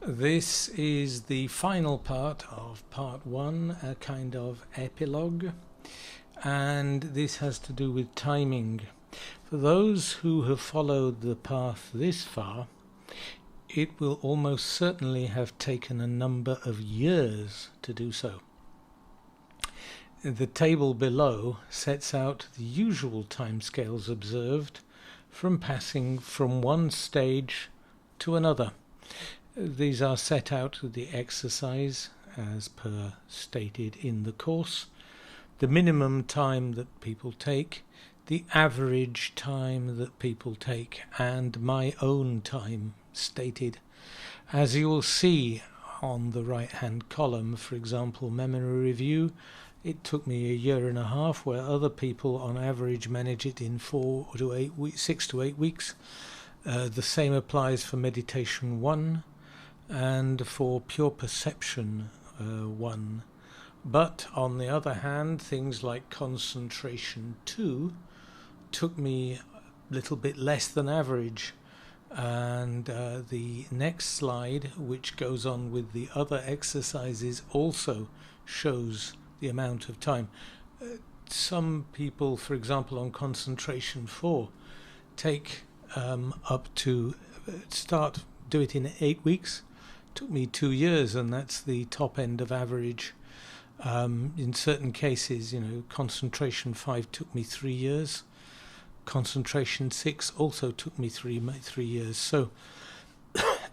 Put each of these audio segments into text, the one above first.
This is the final part of part one, a kind of epilogue, and this has to do with timing. For those who have followed the path this far, it will almost certainly have taken a number of years to do so. The table below sets out the usual timescales observed from passing from one stage to another. These are set out with the exercise as per stated in the course, the minimum time that people take, the average time that people take, and my own time stated. As you will see on the right hand column, for example, memory review, it took me 1.5 years, where other people on average manage it in 6 to 8 weeks. The same applies for meditation 1 and for pure perception 1. But on the other hand, things like concentration 2 took me a little bit less than average. And the next slide, which goes on with the other exercises, also shows the amount of time. Some people, for example, on concentration 4, take up to do it in 8 weeks. Took me 2 years, and that's the top end of average. In certain cases, concentration 5 took me 3 years. Concentration 6 also took me 3 years. So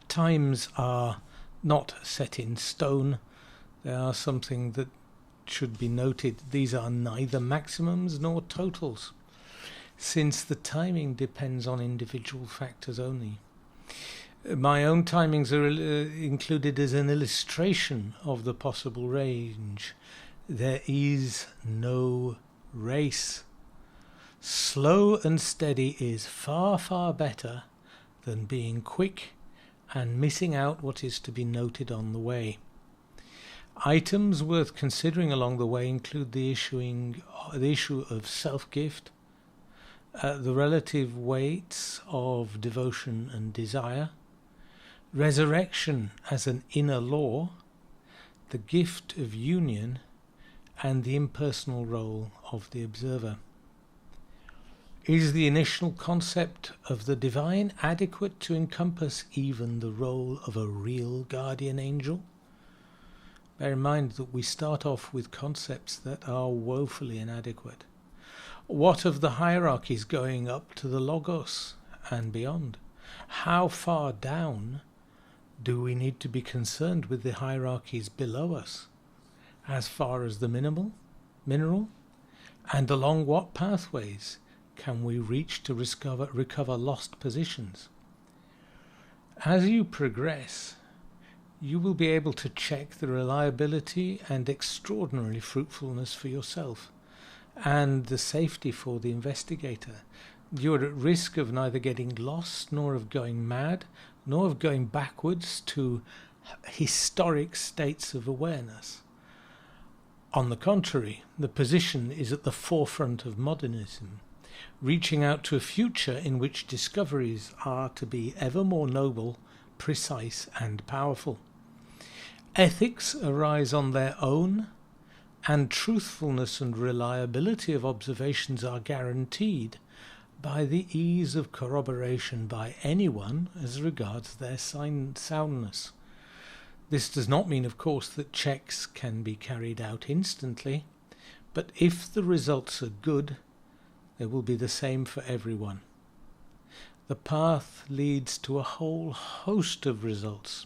times are not set in stone. They are something that should be noted. These are neither maximums nor totals, since the timing depends on individual factors only. My own timings are included as an illustration of the possible range. There is no race. Slow and steady is far, far better than being quick and missing out what is to be noted on the way. Items worth considering along the way include the issue of self-gift, the relative weights of devotion and desire, resurrection as an inner law, the gift of union, and the impersonal role of the observer. Is the initial concept of the divine adequate to encompass even the role of a real guardian angel? Bear in mind that we start off with concepts that are woefully inadequate. What of the hierarchies going up to the Logos and beyond? How far down do we need to be concerned with the hierarchies below us, as far as the mineral? And along what pathways can we reach to recover lost positions? As you progress, you will be able to check the reliability and extraordinary fruitfulness for yourself, and the safety for the investigator. You are at risk of neither getting lost, nor of going mad, nor of going backwards to historic states of awareness. On the contrary, the position is at the forefront of modernism, reaching out to a future in which discoveries are to be ever more noble, precise, and powerful. Ethics arise on their own, and truthfulness and reliability of observations are guaranteed by the ease of corroboration by anyone as regards their soundness. This does not mean, of course, that checks can be carried out instantly, but if the results are good, they will be the same for everyone. The path leads to a whole host of results.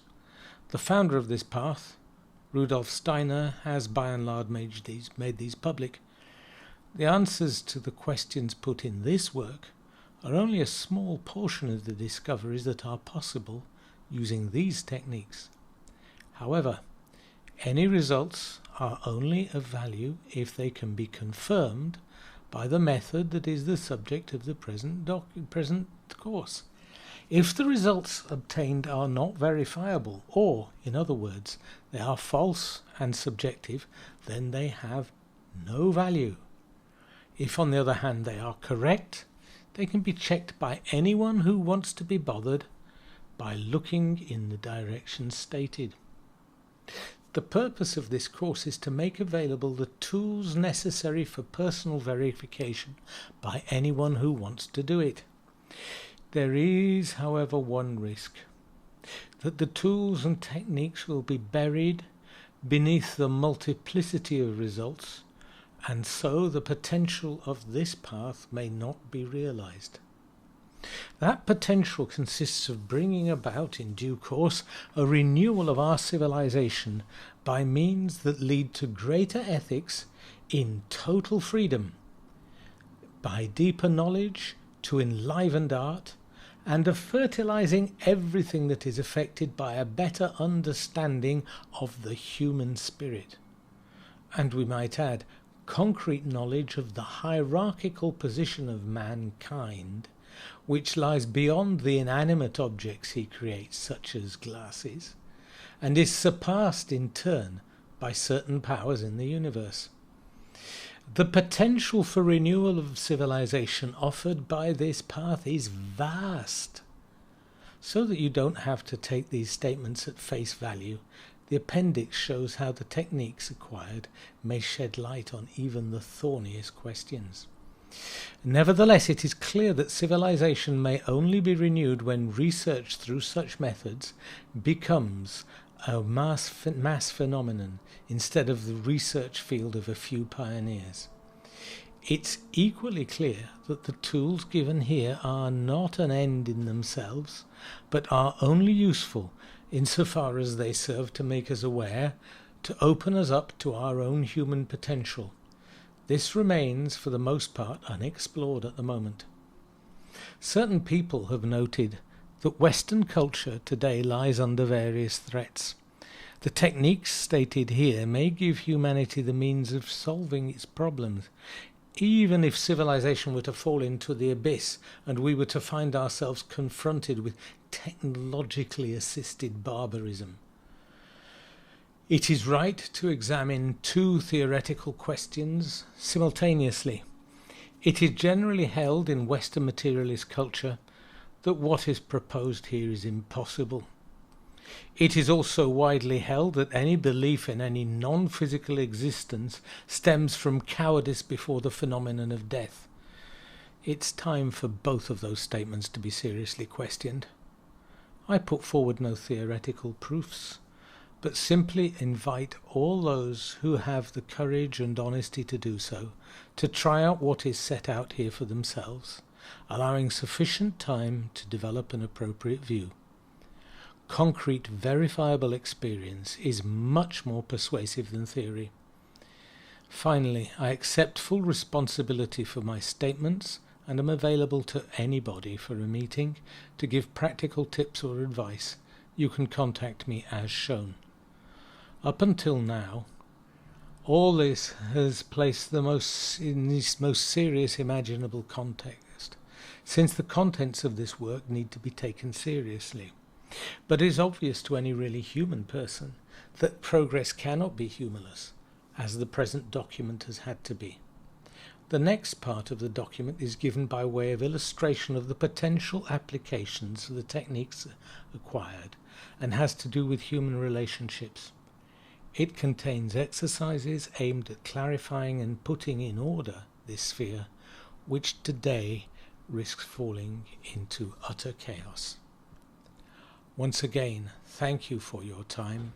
The founder of this path, Rudolf Steiner, has by and large made these public. The answers to the questions put in this work are only a small portion of the discoveries that are possible using these techniques. However, any results are only of value if they can be confirmed by the method that is the subject of the present course. If the results obtained are not verifiable, or, in other words, they are false and subjective, then they have no value. If, on the other hand, they are correct, they can be checked by anyone who wants to be bothered by looking in the direction stated. The purpose of this course is to make available the tools necessary for personal verification by anyone who wants to do it. There is, however, one risk, that the tools and techniques will be buried beneath the multiplicity of results, and so the potential of this path may not be realized. That potential consists of bringing about in due course a renewal of our civilization by means that lead to greater ethics in total freedom, by deeper knowledge to enlivened art, and of fertilizing everything that is affected by a better understanding of the human spirit. And we might add, concrete knowledge of the hierarchical position of mankind, which lies beyond the inanimate objects he creates, such as glasses, and is surpassed in turn by certain powers in the universe. The potential for renewal of civilization offered by this path is vast. So that you don't have to take these statements at face value, the appendix shows how the techniques acquired may shed light on even the thorniest questions. Nevertheless, it is clear that civilization may only be renewed when research through such methods becomes a mass phenomenon instead of the research field of a few pioneers. It's equally clear that the tools given here are not an end in themselves, but are only useful insofar as they serve to make us aware, to open us up to our own human potential. This remains, for the most part, unexplored at the moment. Certain people have noted that Western culture today lies under various threats. The techniques stated here may give humanity the means of solving its problems, even if civilization were to fall into the abyss and we were to find ourselves confronted with technologically assisted barbarism. It is right to examine two theoretical questions simultaneously. It is generally held in Western materialist culture that what is proposed here is impossible. It is also widely held that any belief in any non-physical existence stems from cowardice before the phenomenon of death. It's time for both of those statements to be seriously questioned. I put forward no theoretical proofs, but simply invite all those who have the courage and honesty to do so to try out what is set out here for themselves, allowing sufficient time to develop an appropriate view. Concrete, verifiable experience is much more persuasive than theory. Finally, I accept full responsibility for my statements and am available to anybody for a meeting to give practical tips or advice. You can contact me as shown. Up until now, all this has placed in this most serious imaginable context, since the contents of this work need to be taken seriously. But it is obvious to any really human person that progress cannot be humorless, as the present document has had to be. The next part of the document is given by way of illustration of the potential applications of the techniques acquired, and has to do with human relationships. It contains exercises aimed at clarifying and putting in order this sphere, which today risks falling into utter chaos. Once again, thank you for your time,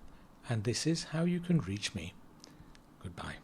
and this is how you can reach me. Goodbye.